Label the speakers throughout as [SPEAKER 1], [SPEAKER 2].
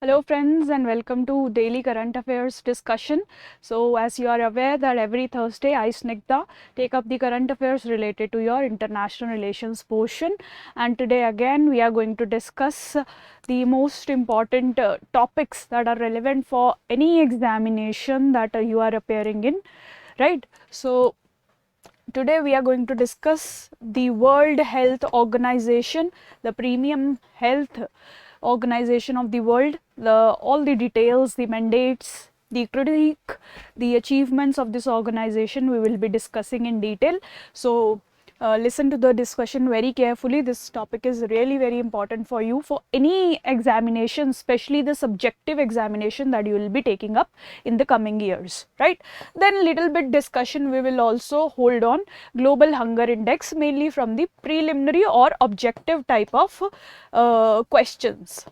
[SPEAKER 1] Hello friends and welcome to daily current affairs discussion. So as you are aware that every Thursday I Snigdha take up the current affairs related to your international relations portion, and today again we are going to discuss the most important topics that are relevant for any examination that you are appearing in, right? So today we are going to discuss the World Health Organization, the premium health organization of the world, all the details, the mandates, the critique, the achievements of this organization we will be discussing in detail. So listen to the discussion very carefully. This topic is really very important for you for any examination, especially the subjective examination that you will be taking up in the coming years, right? Then little bit discussion we will also hold on global hunger index, mainly from the preliminary or objective type of questions,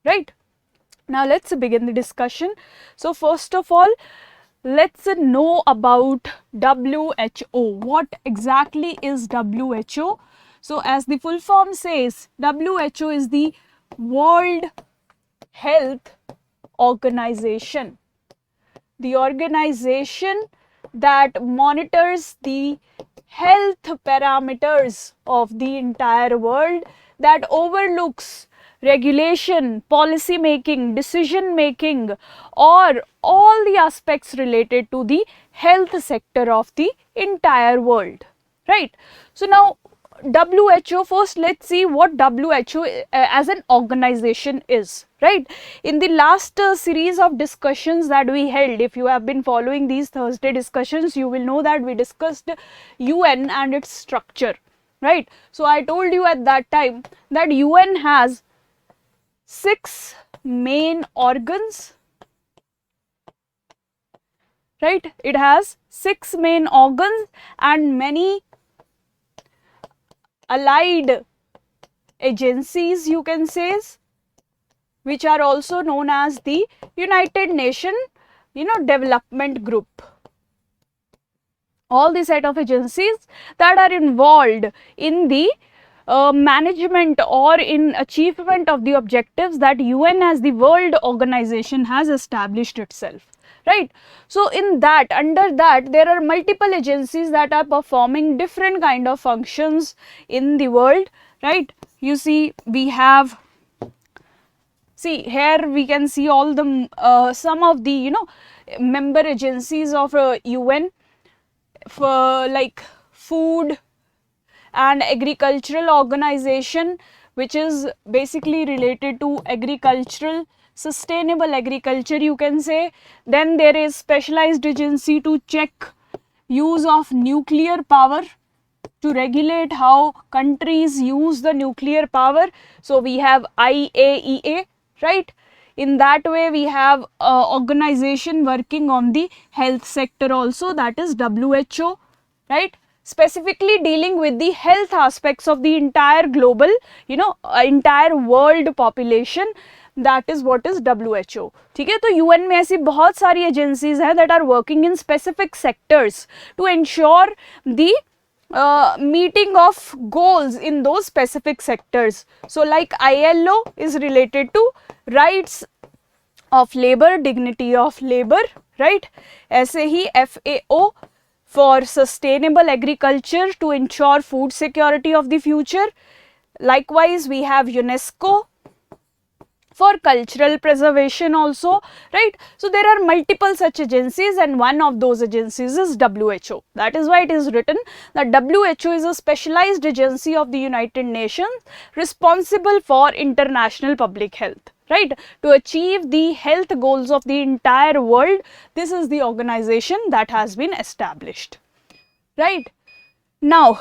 [SPEAKER 1] right? Now let's begin the discussion. So first of all, let's know about WHO. What exactly is WHO? So as the full form says, WHO is the World Health Organization, the organization that monitors the health parameters of the entire world, that overlooks regulation, policy making, decision making, or all the aspects related to the health sector of the entire world, right? So now WHO, first let's see what WHO as an organization is, right? In the last series of discussions that we held, if you have been following these Thursday discussions, you will know that we discussed UN and its structure, right? So I told you at that time that UN has 6 main organs, right? It has 6 main organs and many allied agencies, you can say, which are also known as the United Nations, Development Group. All the set of agencies that are involved in the management or in achievement of the objectives that UN as the world organization has established itself, right? So in that, under that, there are multiple agencies that are performing different kind of functions in the world, right? You see, we have, see here we can see all the some of the member agencies of UN, for like food and agricultural organization, which is basically related to agricultural sustainable agriculture, you can say. Then there is specialized agency to check use of nuclear power, to regulate how countries use the nuclear power. So we have IAEA, right? In that way we have organization working on the health sector also, that is WHO, right? Specifically dealing with the health aspects of the entire global, entire world population, that is what is WHO. ठीक है? तो UN में ऐसी बहुत सारी agencies हैं that are working in specific sectors to ensure the meeting of goals in those specific sectors. So like ILO is related to rights of labor, dignity of labor, right? ऐसे ही FAO for sustainable agriculture, to ensure food security of the future. Likewise we have UNESCO for cultural preservation also, right? So there are multiple such agencies and one of those agencies is WHO. That is why it is written that WHO is a specialized agency of the United Nations responsible for international public health, right? To achieve the health goals of the entire world, this is the organization that has been established, right? Now,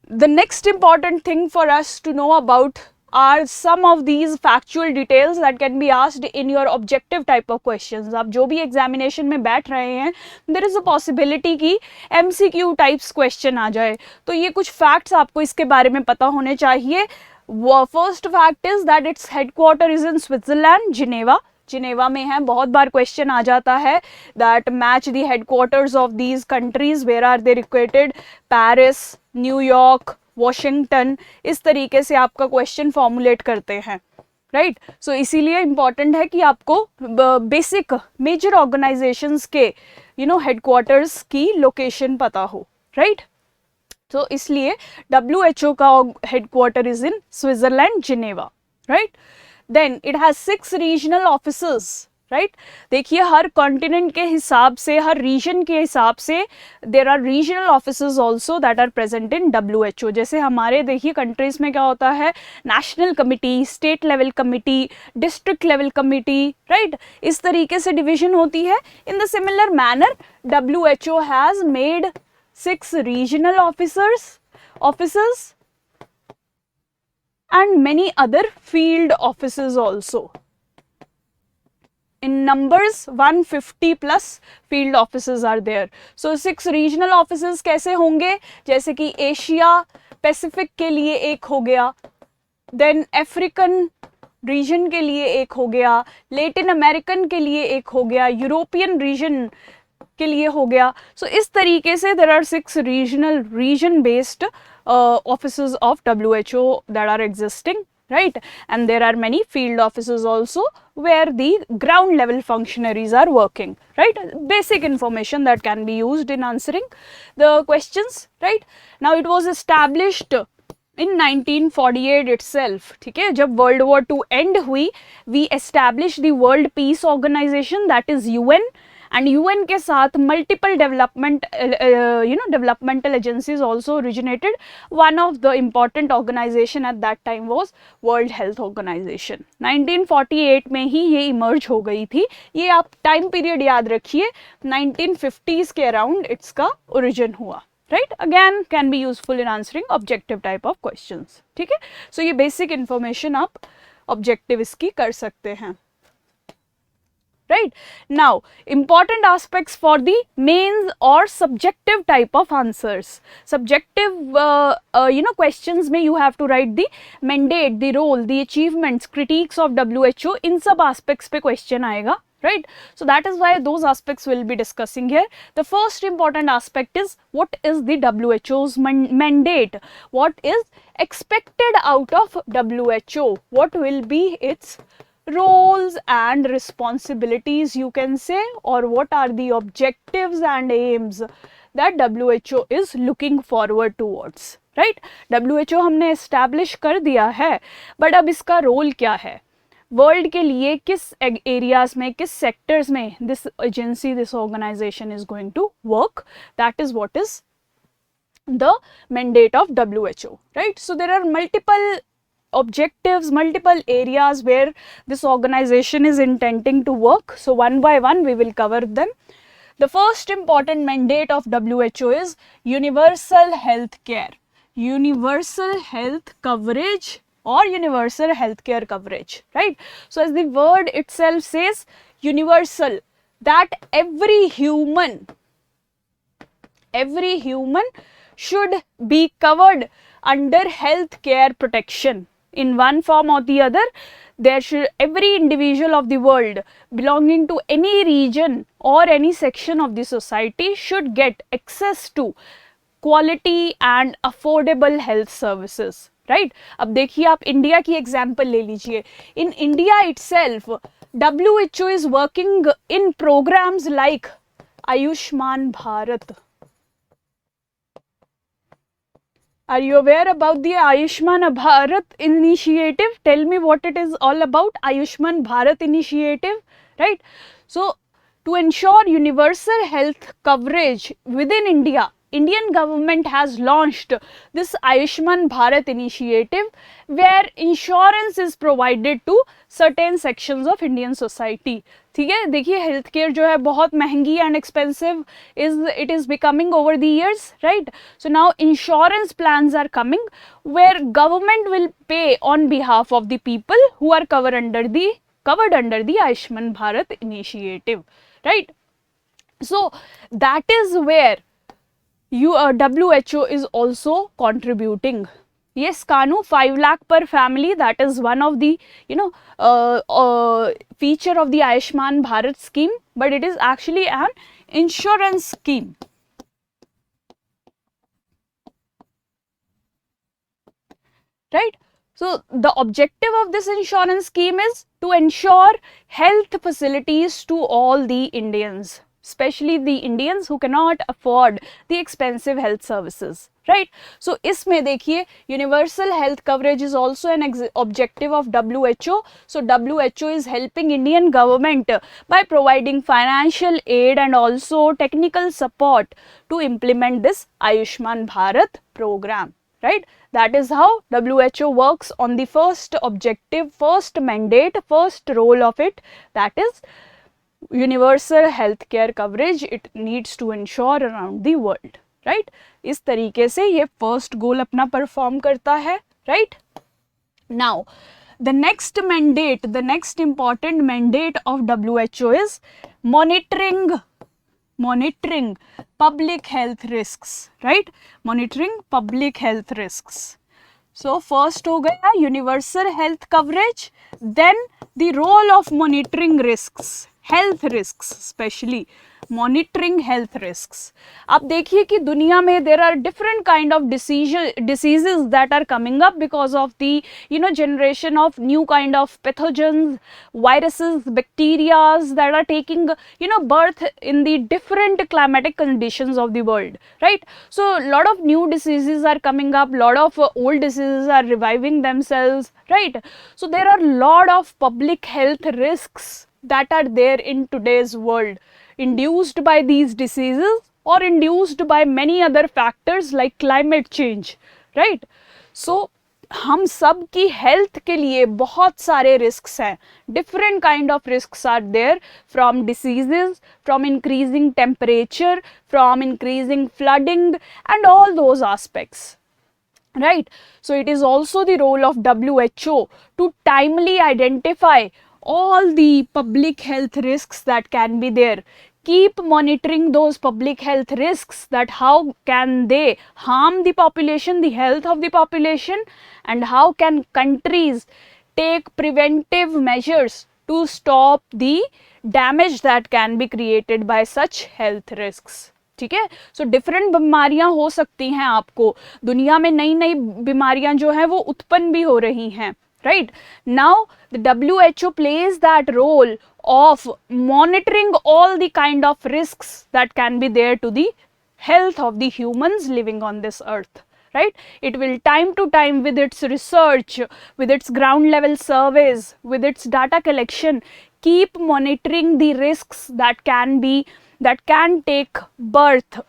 [SPEAKER 1] the next important thing for us to know about are some of these factual details that can be asked in your objective type of questions. आप जो भी examination में बैठ रहे हैं, there is a possibility कि MCQ types question आ जाए. तो ये कुछ facts आपको इसके बारे में पता होने चाहिए. First fact is that its headquarter is in Switzerland, Geneva. Geneva में है. बहुत बार क्वेश्चन आ जाता है that match the headquarters of these countries, where are they located, Paris, New York, Washington, इस तरीके से आपका क्वेश्चन फॉर्मुलेट करते हैं, राइट. सो इसीलिए इम्पॉर्टेंट है कि आपको बेसिक मेजर ऑर्गेनाइजेशंस के हेडक्वार्टर्स की लोकेशन पता हो. राइट. तो इसलिए WHO का headquarter is in Switzerland, Geneva. Right. Then it has 6 regional offices. Right. देखिए हर कॉन्टिनेंट के हिसाब से, हर रीजन के हिसाब से there are regional offices also that are present in WHO. जैसे हमारे देखिए कंट्रीज में क्या होता है, national committee, state level committee, district level committee. Right. इस तरीके से डिवीजन होती है. In the similar manner WHO has made 6 regional offices and many other field offices also. In numbers 150 plus field offices are there. So 6 regional offices कैसे होंगे, जैसे कि Asia Pacific के लिए एक हो गया, देन अफ्रीकन रीजन के लिए एक हो गया, लैटिन अमेरिकन के लिए एक हो गया, यूरोपियन रीजन के लिए हो गया. सो इस तरीके से there are 6 region based offices of WHO that are existing. Right. And there are many field offices also where the ground level functionaries are working. Right. Basic information that can be used in answering the questions. Right. Now it was established in 1948 itself. ठीक है, जब World War II end हुई, we established the World Peace Organization, that is UN. And UN के साथ multiple developmental agencies also originated. One of the important organization at that time was World Health Organization. 1948 में ही ये emerge हो गई थी. ये आप time period याद रखिए, 1950s के around इसका origin हुआ. Right? Again can be useful in answering objective type of questions. ठीक है. So ये basic information आप objective इसकी कर सकते हैं. Right. Now, important aspects for the mains or subjective type of answers. Subjective, questions में you have to write the mandate, the role, the achievements, critiques of WHO. इन सब aspects पे question आएगा. Right. So that is why those aspects we'll be discussing here. The first important aspect is what is the WHO's mandate? What is expected out of WHO? What will be its roles and responsibilities, you can say, or what are the objectives and aims that WHO is looking forward towards. Right. WHO हमने establish कर दिया है, but अब इसका role क्या है, world के लिए किस एरियाज में, किस सेक्टर्स में this agency, this organisation is going to work, that is what is the mandate of WHO. Right. So there are multiple objectives, multiple areas where this organization is intending to work. So one by one we will cover them. The first important mandate of WHO is universal health care, universal health coverage or universal healthcare coverage. Right. So as the word itself says, universal, that every human should be covered under health care protection in one form or the other. There should, every individual of the world belonging to any region or any section of the society should get access to quality and affordable health services. Right. अब देखिए आप India की example ले लीजिए. In India itself, WHO is working in programs like Ayushman Bharat. Are you aware about the Ayushman Bharat initiative? Tell me what it is all about, Ayushman Bharat initiative. Right. So to ensure universal health coverage within India, Indian government has launched this Ayushman Bharat initiative where insurance is provided to certain sections of Indian society. ठीक है, देखिए health care जो है बहुत महंगी and expensive it is becoming over the years. Right. So now insurance plans are coming where government will pay on behalf of the people who are covered under the Ayushman Bharat initiative. Right. So that is where WHO is also contributing. Yes, Kanu, 5 lakh per family, that is one of the feature of the Ayushman Bharat scheme, but it is actually an insurance scheme. Right. So the objective of this insurance scheme is to ensure health facilities to all the Indians, especially the Indians who cannot afford the expensive health services, right? So इसमें देखिए universal health coverage is also an objective of WHO. So WHO is helping Indian government by providing financial aid and also technical support to implement this Ayushman Bharat program, right? That is how WHO works on the first objective, first mandate, first role of it, that is universal healthcare coverage it needs to ensure around the world, right? इस तरीके से ये first goal अपना perform करता है, right? Now, the next mandate, the next important mandate of WHO is monitoring public health risks, right? Monitoring public health risks. So first हो गया universal health coverage, then the role of monitoring risks, health risks, especially monitoring health risks. अब देखिए कि दुनिया में there are different kind of diseases that are coming up because of the generation of new kind of pathogens, viruses, bacteria that are taking birth in the different climatic conditions of the world, right? So a lot of new diseases are coming up, lot of old diseases are reviving themselves, right? So there are lot of public health risks that are there in today's world, induced by these diseases or induced by many other factors like climate change, right? So हम सब की health के लिए बहुत सारे risks हैं, different kind of risks are there, from diseases, from increasing temperature, from increasing flooding and all those aspects, right? So it is also the role of WHO to timely identify all the public health risks that can be there, keep monitoring those public health risks, that how can they harm the population, the health of the population, and how can countries take preventive measures to stop the damage that can be created by such health risks. ठीक है? So different बीमारियां हो सकती हैं, आपको दुनिया में नई नई बीमारियां जो है वो उत्पन्न भी हो रही हैं, right? Now the WHO plays that role of monitoring all the kind of risks that can be there to the health of the humans living on this earth, right? It will time to time, with its research, with its ground level surveys, with its data collection, keep monitoring the risks that can take birth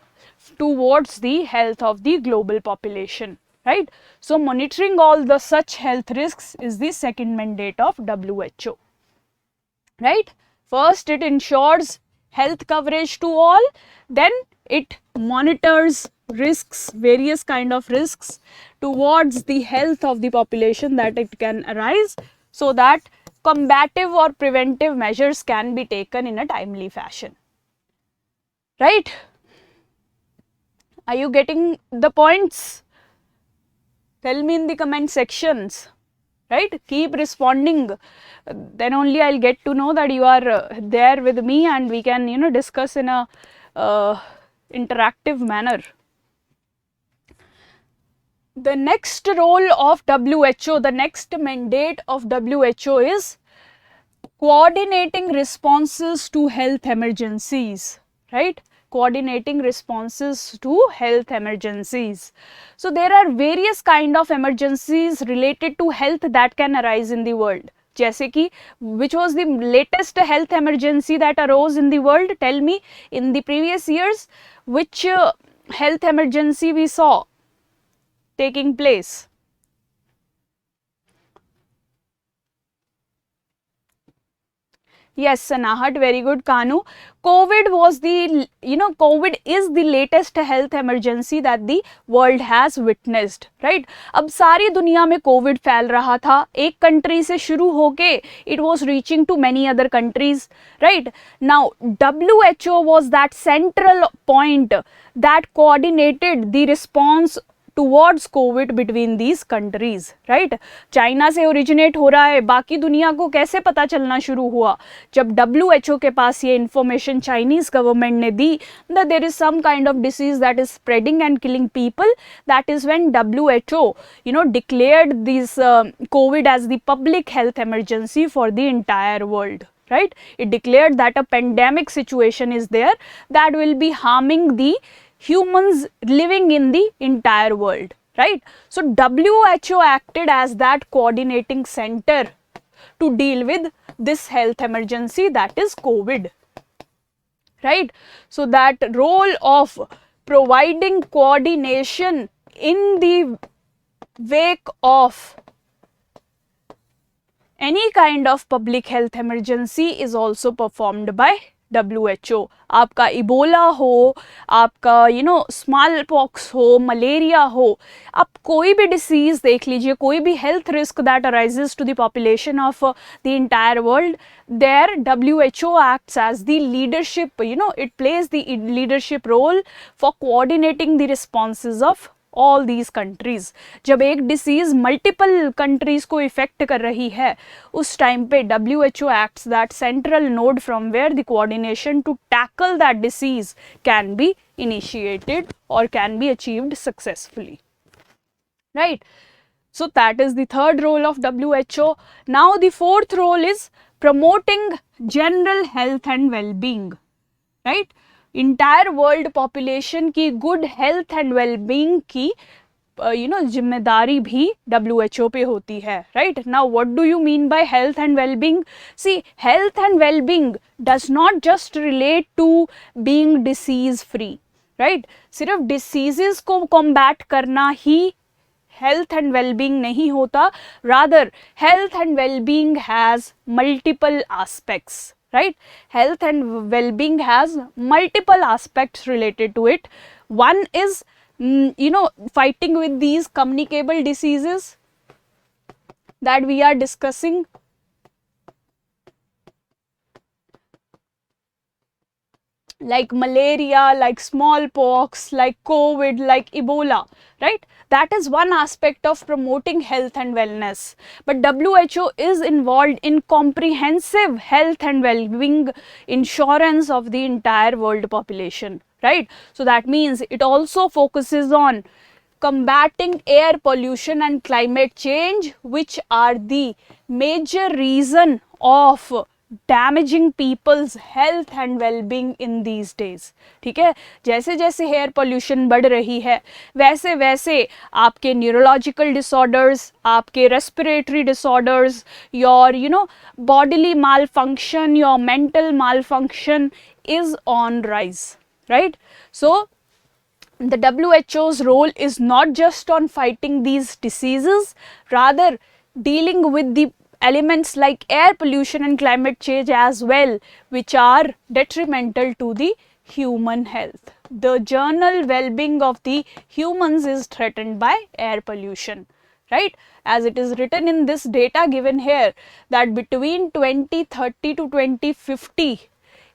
[SPEAKER 1] towards the health of the global population, right? So monitoring all the such health risks is the second mandate of WHO, right? First it ensures health coverage to all, then it monitors risks, various kind of risks towards the health of the population that it can arise, so that combative or preventive measures can be taken in a timely fashion, right? Are you getting the points? Tell me in the comment sections, right? Keep responding, then only I'll get to know that you are there with me and we can discuss in a interactive manner. The next role of WHO, the next mandate of WHO is coordinating responses to health emergencies, right? Coordinating responses to health emergencies. So there are various kind of emergencies related to health that can arise in the world. जैसे कि which was the latest health emergency that arose in the world? Tell me, in the previous years, which health emergency we saw taking place? Yes, Sanahat, very good. Kanu, COVID was the, COVID is the latest health emergency that the world has witnessed, right? अब सारी दुनिया में COVID फैल रहा था, एक country से शुरू होके it was reaching to many other countries, right? Now, WHO was that central point that coordinated the response towards COVID between these countries, right? China से ओरिजिनेट हो रहा है, बाकी दुनिया को कैसे पता चलना शुरू हुआ? जब WHO के पास ये इंफॉर्मेशन चाइनीज गवर्नमेंट ने दी that there is some kind of disease that is spreading and killing people, that is when WHO declared this COVID as the public health emergency for the entire world, right? It declared that a pandemic situation is there that will be harming the humans living in the entire world, right? So WHO acted as that coordinating center to deal with this health emergency, that is COVID, right? So that role of providing coordination in the wake of any kind of public health emergency is also performed by WHO. आपका Ebola हो, आपका small pox हो, malaria हो, आप कोई भी disease देख लीजिए, कोई भी health risk that arises to the population of the entire world, there WHO acts as the leadership, it plays the leadership role for coordinating the responses of all these countries. जब एक disease multiple countries को effect कर रही है, उस time पे WHO acts that central node from where the coordination to tackle that disease can be initiated or can be achieved successfully, right? So that is the third role of WHO. Now the fourth role is promoting general health and well-being, right? Entire world population की good health and wellbeing की जिम्मेदारी भी WHO पे होती है, right? Now what do you mean by health and wellbeing? See, health and wellbeing does not just relate to being disease free, right? सिर्फ diseases को combat करना ही हेल्थ एंड वेलबींग नहीं होता, rather health and wellbeing has multiple aspects, right? Health and well-being has multiple aspects related to it. One is fighting with these communicable diseases that we are discussing, like malaria, like smallpox, like COVID, like Ebola, right? That is one aspect of promoting health and wellness. But WHO is involved in comprehensive health and well-being insurance of the entire world population, right? So that means it also focuses on combating air pollution and climate change, which are the major reason of damaging people's health and wellbeing in these days, ठीक है? जैसे जैसे air pollution बढ़ रही है, वैसे वैसे आपके न्यूरोलॉजिकल डिसऑर्डर्स, आपके respiratory disorders, your bodily mall function, your mental mall function is on rise, right? So the WHO's role is not just on fighting these diseases, rather dealing with the elements like air pollution and climate change as well, which are detrimental to the human health. The general well-being of the humans is threatened by air pollution, right? As it is written in this data given here, that between 2030 to 2050,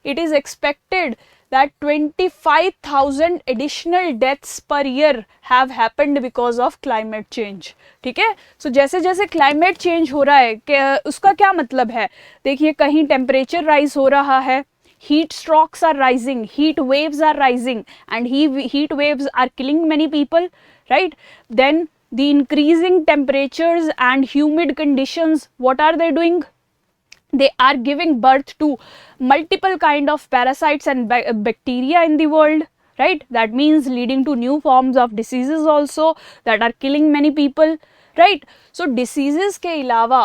[SPEAKER 1] it is expected that 25,000 additional deaths per year have happened because of climate change, ठीक है? So जैसे जैसे climate change हो रहा है, उसका क्या मतलब है? देखिए, कहीं temperature rise हो रहा है, heat strokes are rising, heat waves are rising, and heat waves are killing many people, right? Then the increasing temperatures and humid conditions, what are they doing? They are giving birth to multiple kind of parasites and bacteria in the world, right? That means leading to new forms of diseases also that are killing many people, right? So diseases के अलावा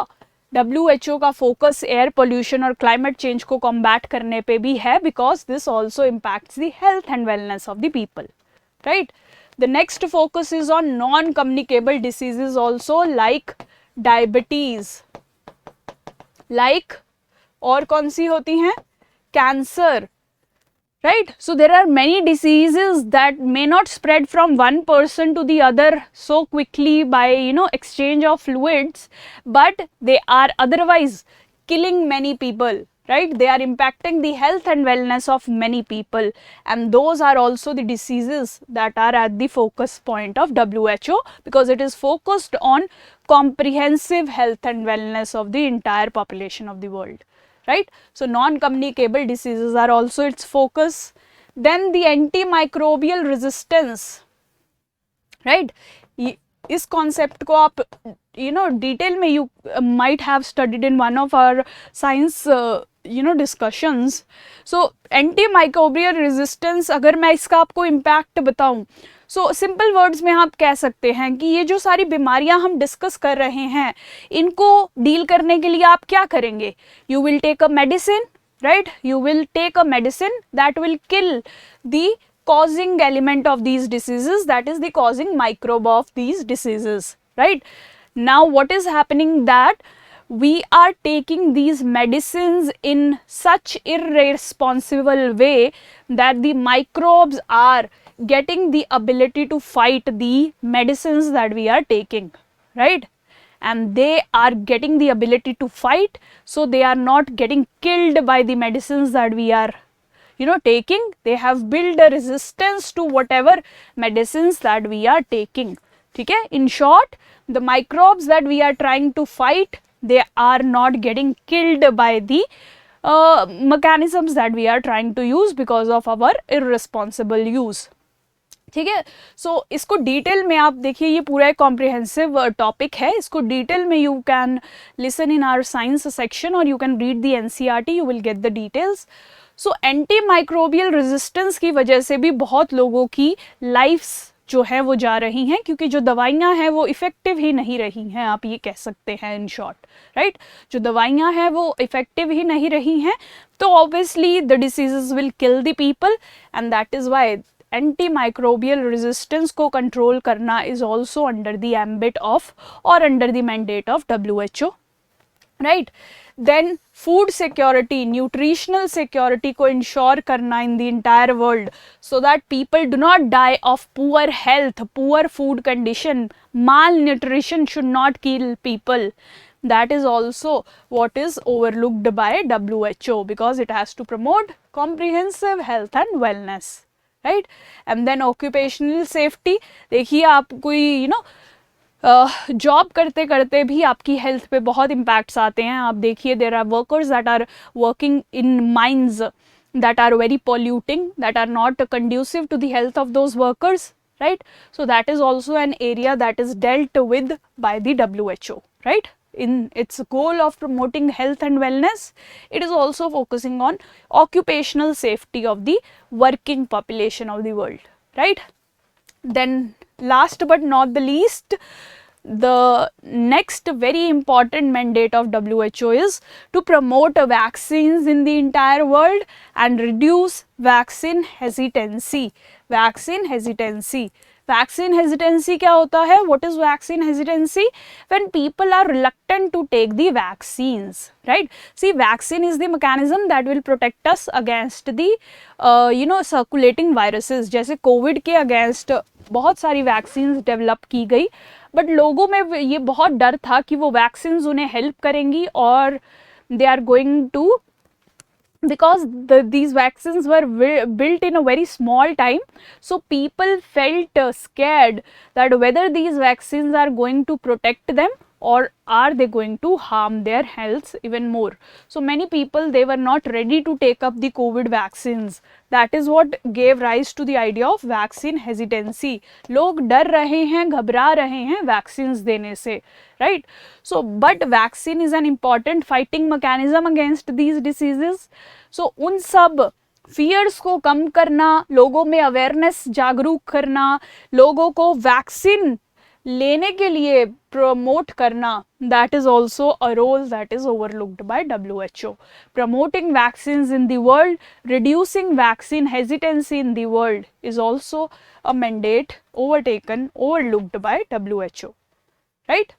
[SPEAKER 1] WHO का focus air pollution और climate change को combat करने पे भी है, because this also impacts the health and wellness of the people, right? The next focus is on non-communicable diseases also, like diabetes, like और कौन सी होती हैं? Cancer, right? So there are many diseases that may not spread from one person to the other so quickly by exchange of fluids, but they are otherwise killing many people, right? They are impacting the health and wellness of many people, and those are also the diseases that are at the focus point of WHO, because it is focused on comprehensive health and wellness of the entire population of the world, right? So non-communicable diseases are also its focus. Then the antimicrobial resistance, right? इस concept को आप detail में you might have studied in one of our science discussions. So anti microbial resistance, अगर मैं इसका आपको impact बताऊं, so simple words में आप कह सकते हैं कि ये जो सारी बीमारियां हम डिस्कस कर रहे हैं, इनको डील करने के लिए आप क्या करेंगे? You will take a medicine, right? You will take a medicine that will kill the causing element of these diseases, that is the causing microbe of these diseases, right? Now what is happening that we are taking these medicines in such irresponsible way that the microbes are getting the ability to fight the medicines that we are taking, right? And they are getting the ability to fight, so they are not getting killed by the medicines that we are taking. They have built a resistance to whatever medicines that we are taking. ठीक है? In short, the microbes that we are trying to fight, they are not getting killed by the mechanisms that we are trying to use because of our irresponsible use. ठीक है? सो इसको detail में आप देखिए, ये पूरा एक कॉम्प्रिहेंसिव टॉपिक है. इसको डिटेल में you can listen in our science section और you can read the NCERT, you will get the details. So anti microbial resistance की वजह से भी बहुत लोगों की लाइफ्स जो है वो जा रही हैं, क्योंकि जो दवाइयाँ हैं वो इफ़ेक्टिव ही नहीं रही हैं, आप ये कह सकते हैं इन शॉर्ट, राइट? जो दवाइयाँ हैं वो इफ़ेक्टिव ही नहीं रही हैं, तो obviously the diseases will kill the people, and that is why antimicrobial resistance को control करना is also under the ambit of or under the mandate of WHO, right? Then food security, nutritional security को ensure करना in the entire world, so that people do not die of poor health, poor food condition. Malnutrition should not kill people. That is also what is overlooked by WHO, because it has to promote comprehensive health and wellness, right? And then occupational safety, देखिए आप कोई job करते करते भी आपकी health पे बहुत impacts आते हैं. आप देखिए, there are workers that are working in mines that are very polluting, that are not conducive to the health of those workers, right? So that is also an area that is dealt with by the WHO, right? In its goal of promoting health and wellness, it is also focusing on occupational safety of the working population of the world, right? Then last but not the least, the next very important mandate of WHO is to promote vaccines in the entire world and reduce vaccine hesitancy. Vaccine hesitancy. Vaccine hesitancy क्या होता है? What is vaccine hesitancy? When people are reluctant to take the vaccines, right? See, vaccine is the mechanism that will protect us against the circulating viruses. जैसे Covid के against बहुत सारी vaccines develop की गई, but लोगों में ये बहुत डर था कि वो वैक्सीन्स उन्हें हेल्प करेंगी और they are going to, because these vaccines were built in a very small time, so people felt scared that whether these vaccines are going to protect them or are they going to harm their health even more. So many people, they were not ready to take up the COVID vaccines. That is what gave rise to the idea of vaccine hesitancy. लोग डर रहे हैं, घबरा रहे हैं vaccines देने से, right? So but vaccine is an important fighting mechanism against these diseases. So उन सब fears को कम करना, लोगों में awareness जागरूक करना, लोगों को vaccine लेने के लिए प्रमोट करना, that is also a role that is overlooked by WHO. Promoting vaccines in the world, reducing vaccine hesitancy in the world is also a mandate overlooked by WHO, right?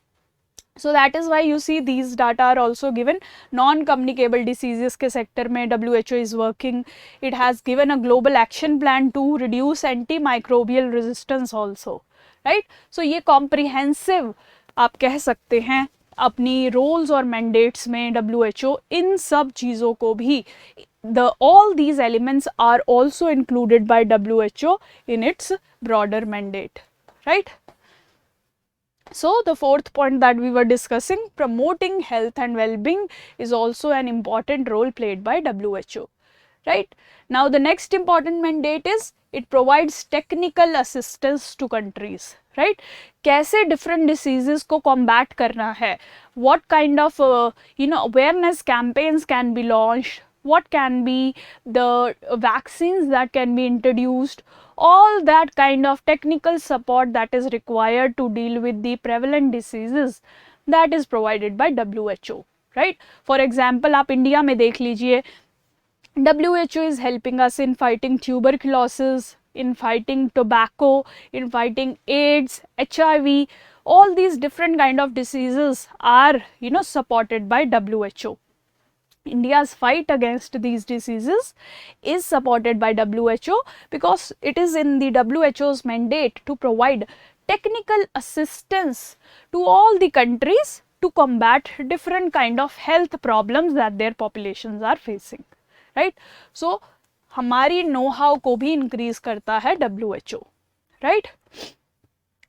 [SPEAKER 1] So that is why you see these data are also given. Non-communicable diseases के sector में WHO is working. It has given a global action plan to reduce antimicrobial resistance also, right? So ये comprehensive आप कह सकते हैं अपनी roles और mandates में WHO इन सब चीज़ों को भी all these elements are also included by WHO in its broader mandate, right? So the fourth point that we were discussing, promoting health and well-being, is also an important role played by WHO, right? Now the next important mandate is it provides technical assistance to countries, right? कैसे different diseases को combat करना है, what kind of awareness campaigns can be launched, what can be the vaccines that can be introduced, all that kind of technical support that is required to deal with the prevalent diseases, that is provided by WHO, right? For example, आप India में देख लीजिए, WHO is helping us in fighting tuberculosis, in fighting tobacco, in fighting AIDS, HIV. All these different kind of diseases are supported by WHO. India's fight against these diseases is supported by WHO because it is in the WHO's mandate to provide technical assistance to all the countries to combat different kind of health problems that their populations are facing, right? So हमारी know how को भी increase करता है WHO, right?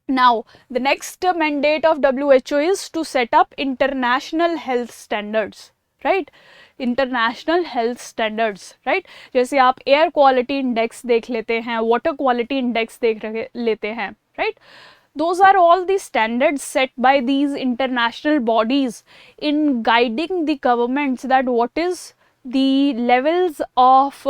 [SPEAKER 1] Now the next mandate of WHO is to set up international health standards, right? International health standards, right? जैसे आप air quality index देख लेते हैं, वाटर क्वालिटी इंडेक्स देख लेते हैं, right? Those are all the standards set by these international bodies in guiding the governments that what is the levels of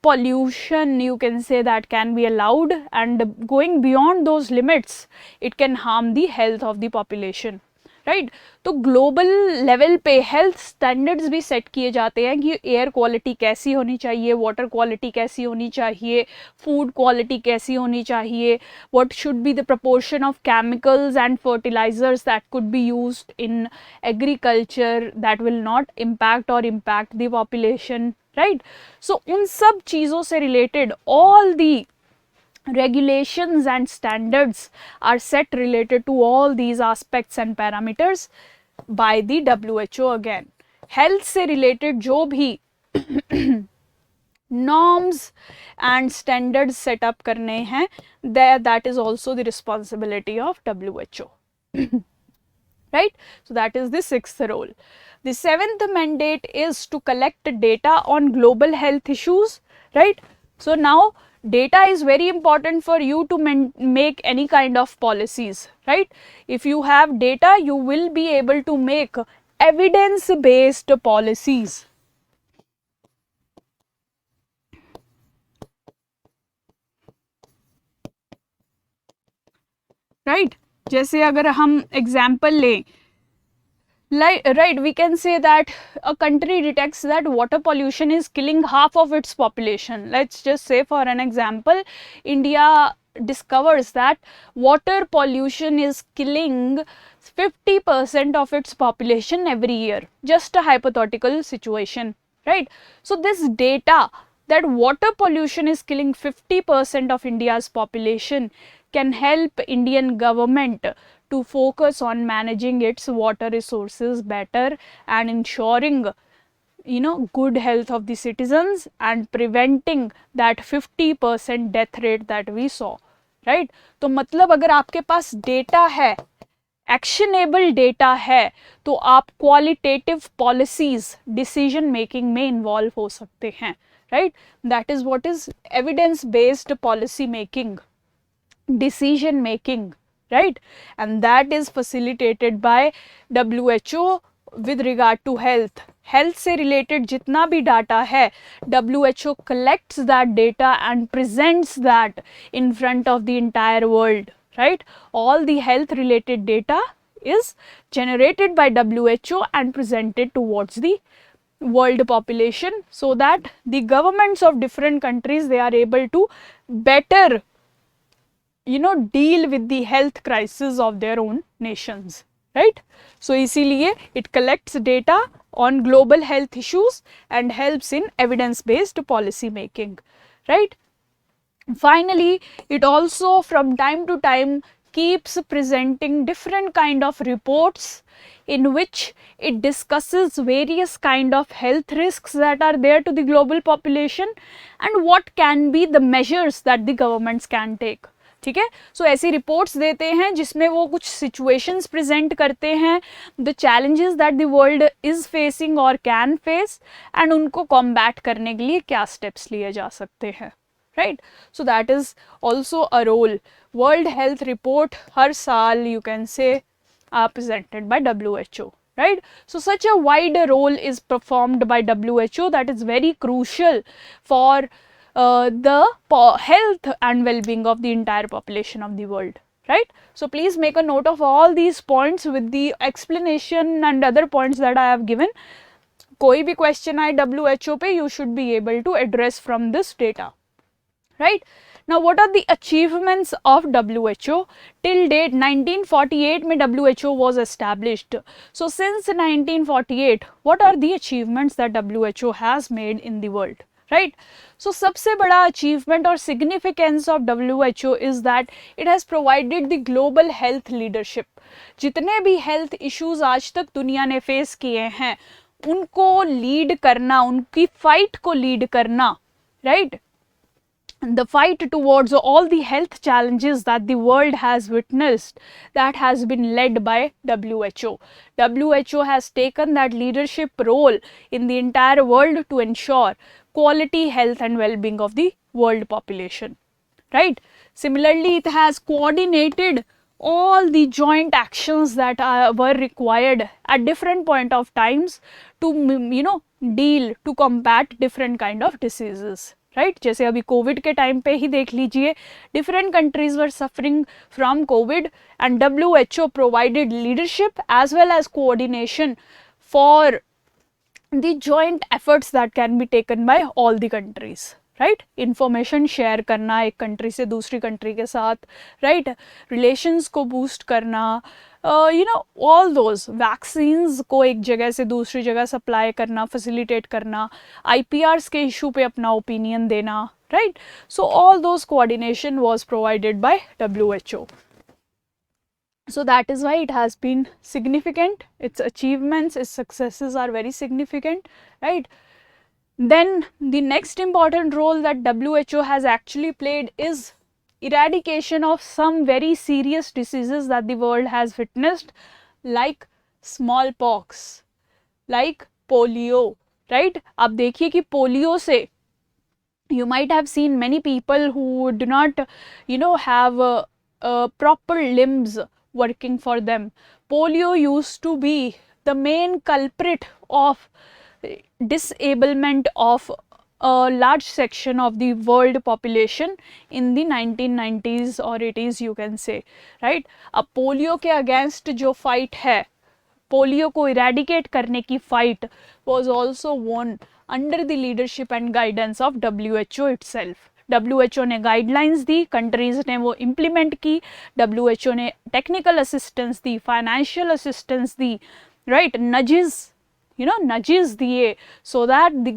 [SPEAKER 1] pollution, you can say, that can be allowed, and going beyond those limits it can harm the health of the population, right? तो global level पे health standards भी set किए जाते हैं कि air quality कैसी होनी चाहिए, वाटर क्वालिटी कैसी होनी चाहिए, फूड क्वालिटी कैसी होनी चाहिए, what should be the proportion of chemicals and fertilisers that could be used in agriculture that will not impact the population, right? So उन सब चीज़ों से related all the regulations and standards are set related to all these aspects and parameters by the WHO. again, health से related जो भी norms and standards set up करने हैं, that is also the responsibility of WHO. Right? So that is the sixth role. The seventh mandate is to collect data on global health issues, right? So now data is very important for you to make any kind of policies, right? If you have data, you will be able to make evidence based policies. Right? जैसे अगर हम example लें, right, we can say that a country detects that water pollution is killing half of its population. Let's just say, for an example, India discovers that water pollution is killing 50% of its population every year. Just a hypothetical situation, right? So this data that water pollution is killing 50% of India's population can help Indian government to focus on managing its water resources better and ensuring good health of the citizens and preventing that 50% death rate that we saw, right? तो मतलब अगर आपके पास data है, actionable data है, तो आप qualitative policies decision making में involve हो सकते हैं, right? That is what is evidence based policy making, decision making, right? And that is facilitated by WHO with regard to health. Health से related जितना भी data है, WHO collects that data and presents that in front of the entire world, right? All the health related data is generated by WHO and presented towards the world population, so that the governments of different countries, they are able to better deal with the health crisis of their own nations, right? So इसीलिए it collects data on global health issues and helps in evidence based policy making, right? Finally, it also from time to time keeps presenting different kind of reports in which it discusses various kind of health risks that are there to the global population and what can be the measures that the governments can take. ठीक है, सो ऐसी reports देते हैं जिसमें वो कुछ situations present करते हैं, the challenges that the world is facing और कैन फेस, एंड उनको कॉम्बैट करने के लिए क्या स्टेप्स लिए जा सकते हैं, right. So that is also a role. World health report हर साल you can say are presented by WHO, right. So such a wide role is performed by WHO that is very crucial for the health and well-being of the entire population of the world, right. So please make a note of all these points with the explanation and other points that I have given. कोई भी question आए WHO पे, you should be able to address from this data, right. Now what are the achievements of WHO? Till date 1948 में WHO was established. So since 1948 what are the achievements that WHO has made in the world, right. So सबसे बड़ा achievement और significance of WHO is that it has provided the global health leadership. जितने भी health issues आज तक दुनिया ने face किए हैं उनको lead करना, उनकी fight को lead करना, right. The fight towards all the health challenges that the world has witnessed, that has been led by WHO. WHO has taken that leadership role in the entire world to ensure quality health and well-being of the world population, right. Similarly, it has coordinated all the joint actions that were required at different point of times to to combat different kind of diseases, right. जैसे अभी Covid के time पे ही देख लीजिए, different countries were suffering from Covid and WHO provided leadership as well as coordination for the joint efforts that can be taken by all the countries, right. Information share करना एक country से दूसरी country के साथ, right. Relations को boost करना, all those vaccines को एक जगह से दूसरी जगह सप्लाई करना, फैसिलिटेट करना, IPRs के इशू पे अपना ओपिनियन देना, right. So all those coordination was provided by WHO. So that is why it has been significant. Its achievements, its successes are very significant, right. Then the next important role that WHO has actually played is eradication of some very serious diseases that the world has witnessed, like smallpox, like polio, right. अब देखिए कि polio से you might have seen many people who do not have proper limbs working for them. Polio used to be the main culprit of disablement of a large section of the world population in the 1990s or 80s you can say, right. अब polio के against जो fight है, polio को eradicate करने की fight was also won under the leadership and guidance of WHO itself. WHO ने guidelines दी, countries ने वो इम्प्लीमेंट की, WHO ने टेक्निकल असिस्टेंस दी, फाइनेंशियल असिस्टेंस दी, राइट. nudges दिए, so that the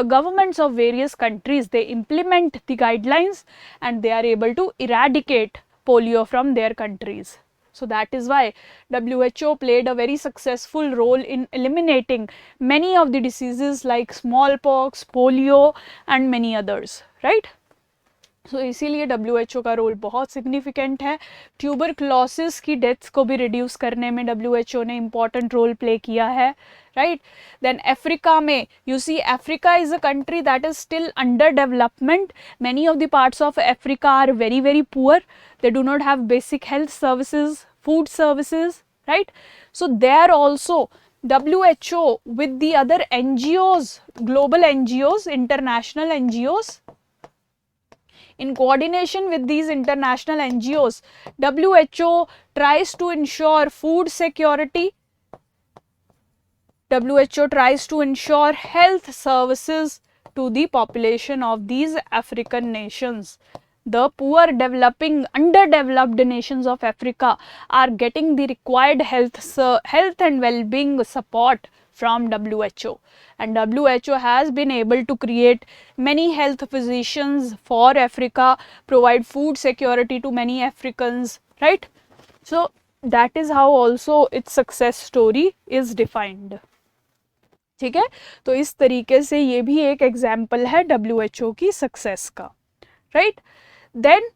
[SPEAKER 1] governments of various countries they implement the guidelines and they are able to eradicate polio from their countries. So that is why WHO played a very successful role in eliminating many of the diseases like smallpox, polio and many others, right. So इसीलिए WHO का role बहुत significant है. Tuberculosis की deaths को भी reduce करने में WHO ने इम्पॉर्टेंट रोल प्ले किया है, right. Then Africa में, you see Africa is a country that is still under development. Many of the parts of Africa are very very poor. They do not have basic health services, food services, right. So there also WHO with the other NGOs, global NGOs, international NGOs, in coordination with these international NGOs, WHO tries to ensure food security. WHO tries to ensure health services to the population of these African nations. The poor, developing, underdeveloped nations of Africa are getting the required health and well-being support from WHO, and WHO has been able to create many health physicians for Africa, provide food security to many Africans, right. So that is how also its success story is defined. ठीक है, तो इस तरीके से ये भी एक example है WHO की सक्सेस का, right. Then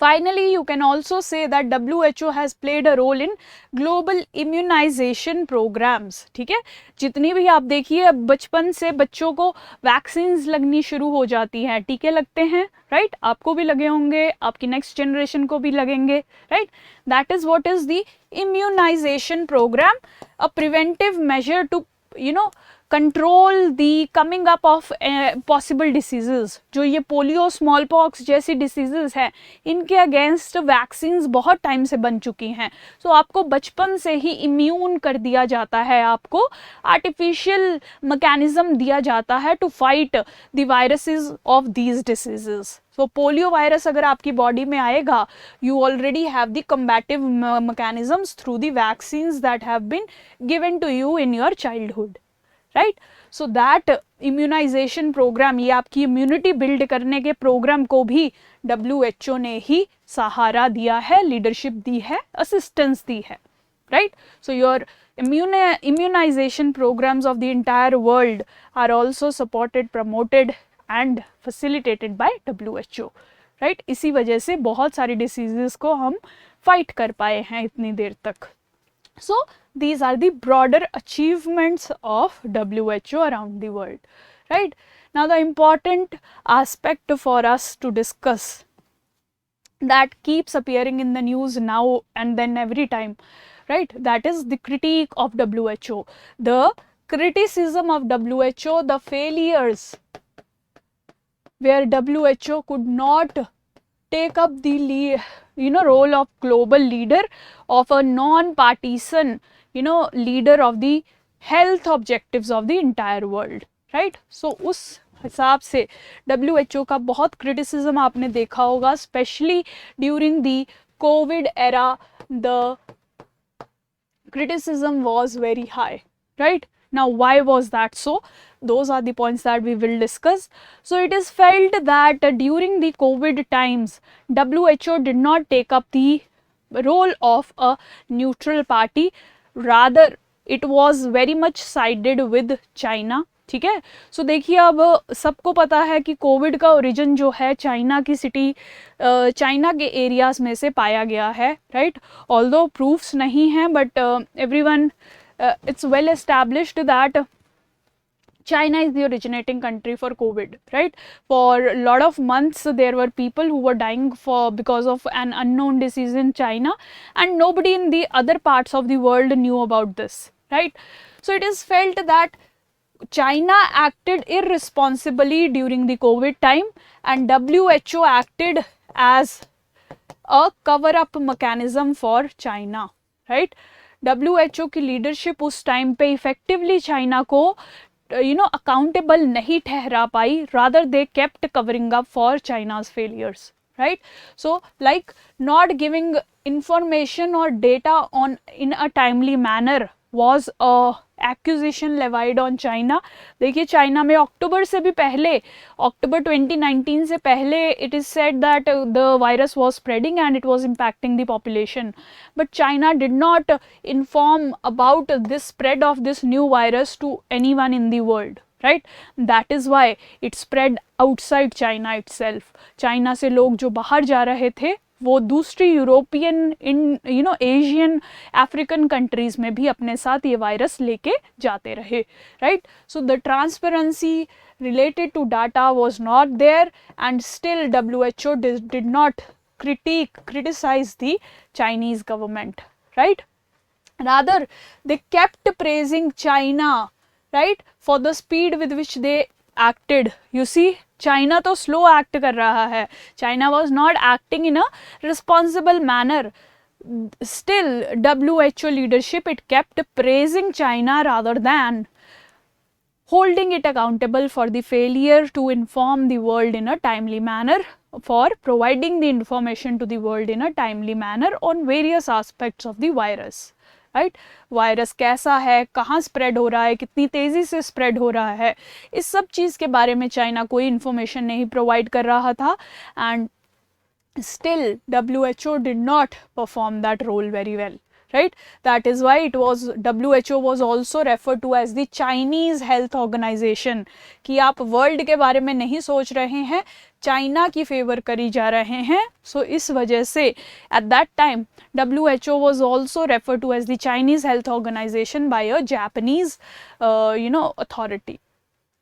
[SPEAKER 1] finally you can also say that WHO has played a role in global immunization programs. ठीक है, जितनी भी आप देखिए बचपन से बच्चों को वैक्सीन्स लगनी शुरू हो जाती हैं, टीके लगते हैं, राइट. आपको भी लगे होंगे, आपकी नेक्स्ट जनरेशन को भी लगेंगे, right. That is what is the immunisation programme, a preventive measure to control the coming up of possible diseases. जो ये पोलियो, स्मॉल पॉक्स जैसी डिसीजेज हैं, इनके अगेंस्ट वैक्सीन्स बहुत टाइम से बन चुकी हैं. सो आपको बचपन से ही इम्यून कर दिया जाता है, आपको आर्टिफिशियल मैकेनिज्म दिया जाता है to fight the viruses of these diseases. So polio virus अगर आपकी बॉडी में आएगा, you already have the combative mechanisms through the vaccines that have been given to you in your childhood, right. So that immunisation programme, ये आपकी immunity build करने के programme को भी WHO ने ही सहारा दिया है, लीडरशिप दी है, असिस्टेंस दी है, right. So your immunization programs of the entire world are also supported, promoted and facilitated by WHO, right. इसी वजह से बहुत सारी डिसीजेस को हम फाइट कर पाए हैं इतनी देर तक. So these are the broader achievements of WHO around the world, right. Now the important aspect for us to discuss that keeps appearing in the news now and then every time, right, that is the critique of WHO, the criticism of WHO, the failures where WHO could not take up the role of global leader, of a non-partisan leader of the health objectives of the entire world, right. So उस हिसाब से WHO का बहुत criticism आपने देखा होगा, especially during the COVID era the criticism was very high, right. Now why was that so? Those are the points that we will discuss. So it is felt that during the COVID times WHO did not take up the role of a neutral party, rather it was very much sided with China, ठीक है. सो देखिए, अब सबको पता है कि Covid का origin जो है चाइना की सिटी, चाइना के एरियाज में से पाया गया है, राइट. ऑल्दो प्रूफ्स नहीं हैं, but everyone it's well established that China is the originating country for COVID, right. For a lot of months there were people who were dying because of an unknown disease in China, and nobody in the other parts of the world knew about this, right. So it is felt that China acted irresponsibly during the COVID time and WHO acted as a cover up mechanism for China, right. WHO की leadership उस time पे effectively China को accountable नहीं ठहरा पाई, rather they kept covering up for China's failures, right. So like not giving information और data on in a timely manner was a accusation levied on China. देखिए China में अक्टूबर से भी पहले, अक्टूबर 2019 से पहले it is said that the virus was spreading and it was impacting the population, but China did not inform about this spread of this new virus to anyone in the world, right. That is why it spread outside China itself. China से लोग जो बाहर जा रहे थे वो दूसरी European, Asian, African countries में भी अपने साथ ये वायरस लेके जाते रहे, right. So the transparency related to data was not there, and still WHO did not criticize the Chinese government, right. Rather they kept praising China, right, for the speed with which they acted. You see, China तो slow act कर रहा है, China was not acting in a responsible manner. Still WHO leadership, it kept praising China rather than holding it accountable for the failure to inform the world in a timely manner, for providing the information to the world in a timely manner on various aspects of the virus, right. Virus कैसा है, कहाँ spread हो रहा है, कितनी तेज़ी से spread हो रहा है, इस सब चीज़ के बारे में चाइना कोई इन्फॉर्मेशन नहीं प्रोवाइड कर रहा था. And still WHO did not perform that role very well, right? That is why it was, WHO was also referred to as the Chinese Health Organization, कि आप वर्ल्ड के बारे में नहीं सोच रहे हैं, चाइना की फेवर करी जा रहे हैं. सो इस वजह से at that time WHO was also referred to as the Chinese Health Organization by a Japanese authority,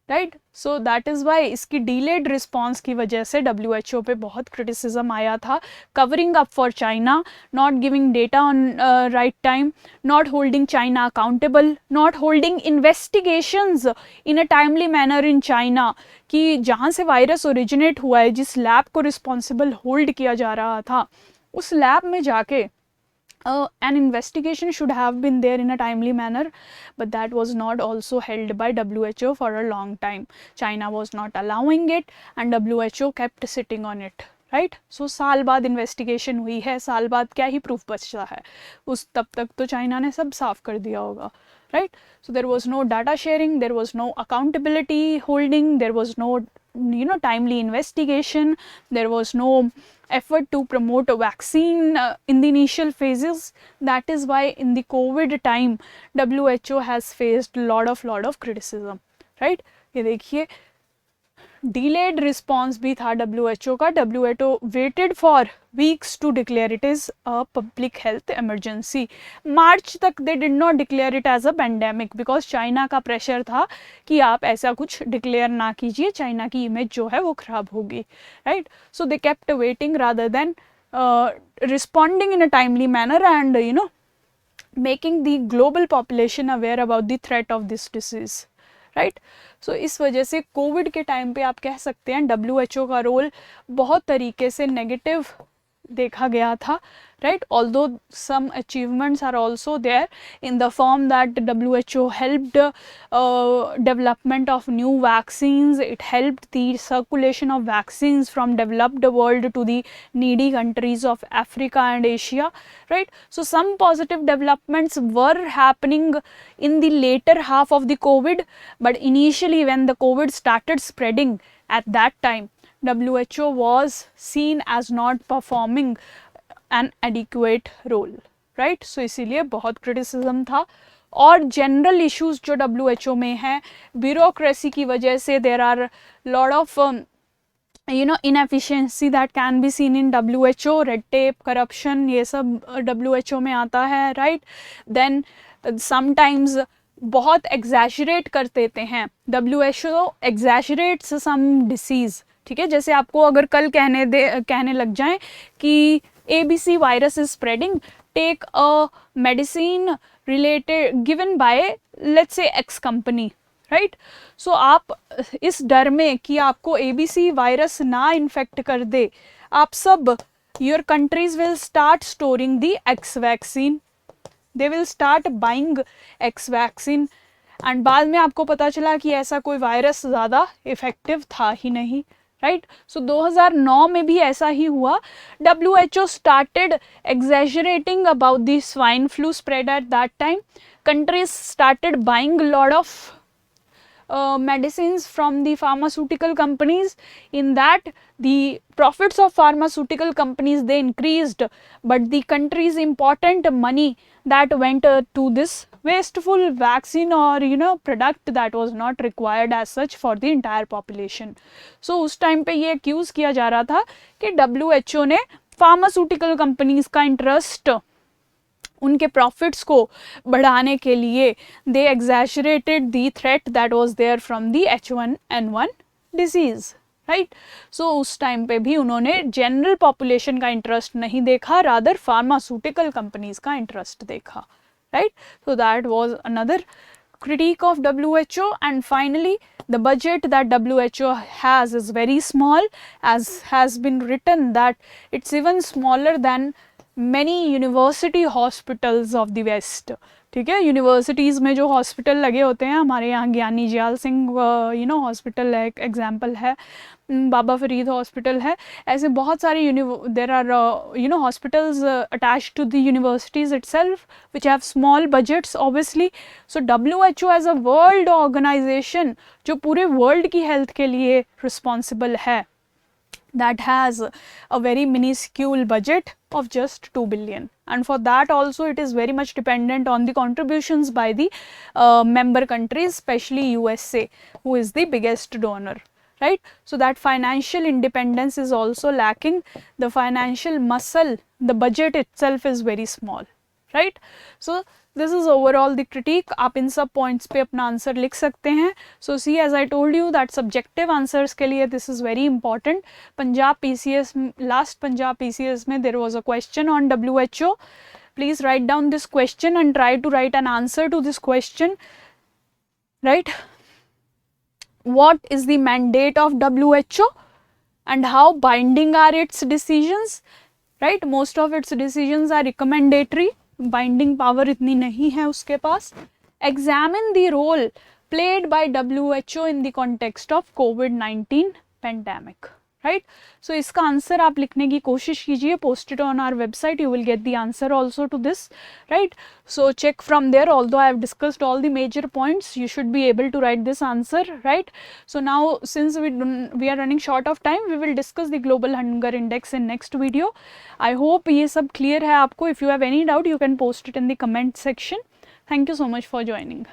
[SPEAKER 1] right. So that is why इसकी डिलेड रिस्पॉन्स की वजह से WHO पे बहुत क्रिटिसिज्म आया था. Covering up for China, not giving data on right time, not holding China accountable, not holding investigations in a timely manner in China, कि जहाँ से वायरस ओरिजिनेट हुआ है, जिस लैब को रिस्पॉन्सिबल होल्ड किया जा रहा था, उस लैब में जाके an investigation should have been there in a timely manner, but that was not also held by WHO for a long time. China was not allowing it and WHO kept sitting on it, right? So साल बाद investigation हुई है, साल बाद क्या ही proof बचता है, उस तब तक तो चाइना ने सब साफ कर दिया होगा, right? So there was no data sharing, there was no accountability holding, there was no timely investigation, there was no effort to promote a vaccine in the initial phases. That is why in the COVID time WHO has faced lot of criticism, right? ये देखिए delayed response भी था WHO का. WHO waited for weeks to declare it as a public health emergency. March तक they did not declare it as a pandemic because China का pressure था कि आप ऐसा कुछ डिक्लेयर ना कीजिए, चाइना की इमेज जो है वो खराब होगी, right? So they kept waiting rather than responding in a timely manner and making the global population aware about the threat of this disease, right. So इस वजह से कोविड के टाइम पे आप कह सकते हैं WHO का रोल बहुत तरीके से नेगेटिव देखा गया था, right? Although some achievements are also there in the form that WHO helped development of new vaccines. It helped the circulation of vaccines from developed world to the needy countries of Africa and Asia, right? So some positive developments were happening in the later half of the COVID, but initially when the COVID started spreading, at that time WHO was seen as not performing an adequate role, right? So इसीलिए बहुत criticism था. और general issues जो WHO में हैं, bureaucracy की वजह से there are lot of inefficiency that can be seen in WHO, red tape, corruption, ये सब WHO में आता है, right? Then sometimes बहुत exaggerate कर देते हैं, WHO exaggerates some disease, ठीक है. जैसे आपको अगर कल कहने लग जाएं कि ABC virus is spreading, take a medicine related given by let's say X company, right. So आप इस डर में कि आपको ABC वायरस ना इन्फेक्ट कर दे, आप सब your country's will start storing the x vaccine, they will start buying x vaccine, and बाद में आपको पता चला कि ऐसा कोई वायरस ज़्यादा इफेक्टिव था ही नहीं, राइट. सो 2009 में भी ऐसा ही हुआ. WHO started exaggerating about the swine flu spread at that time. Countries started buying a lot of medicines from the pharmaceutical companies. In that, the profits of pharmaceutical companies, they increased, but the country's important money that went to this wasteful vaccine or product that was not required as such for the entire population. So उस time पे ये accuse किया जा रहा था कि WHO ने pharmaceutical companies का interest उनके प्रॉफिट्स को बढ़ाने के लिए they exaggerated the threat that was there from the H1N1 disease, right. So उस टाइम पे भी उन्होंने जनरल पॉपुलेशन का इंटरेस्ट नहीं देखा, रादर फार्मास्यूटिकल कंपनीज का इंटरेस्ट देखा, right. So that was another critique of WHO. And finally, the budget that WHO has is very small, as has been written that it's even smaller than many university hospitals of the west, ठीक है. Universities में जो hospital लगे होते हैं, हमारे यहाँ ज्ञानी जयाल सिंह हॉस्पिटल है, एक एग्जाम्पल है, बाबा फरीद हॉस्पिटल है, ऐसे बहुत सारे there are hospitals attached to the universities itself which have small budgets obviously. So WHO as a world organisation जो पूरे वर्ल्ड की हेल्थ के लिए रिस्पॉन्सिबल है, that has a very minuscule budget of just 2 billion, and for that also it is very much dependent on the contributions by the member countries, especially USA, who is the biggest donor, right? So that financial independence is also lacking, the financial muscle, the budget itself is very small, right? So this is overall the critique. आप इन सब points पे अपना answer लिख सकते हैं. So see, as I told you that subjective answers के लिए this is very important. Punjab PCS, last Punjab PCS में there was a question on WHO. Please write down this question and try to write an answer to this question, right? What is the mandate of WHO and how binding are its decisions, right? Most of its decisions are recommendatory, binding power इतनी नहीं है उसके पास. Examine the role played by WHO in the context of COVID-19 pandemic, right? So इसका answer आप लिखने की कोशिश कीजिए. Post it on our website, you will get the answer also to this, right? So check from there. Although I have discussed all the major points, you should be able to write this answer, right? So now since we are running short of time, we will discuss the global hunger index in next video. I hope ये सब clear है आपको. If you have any doubt, you can post it in the comment section. Thank you so much for joining.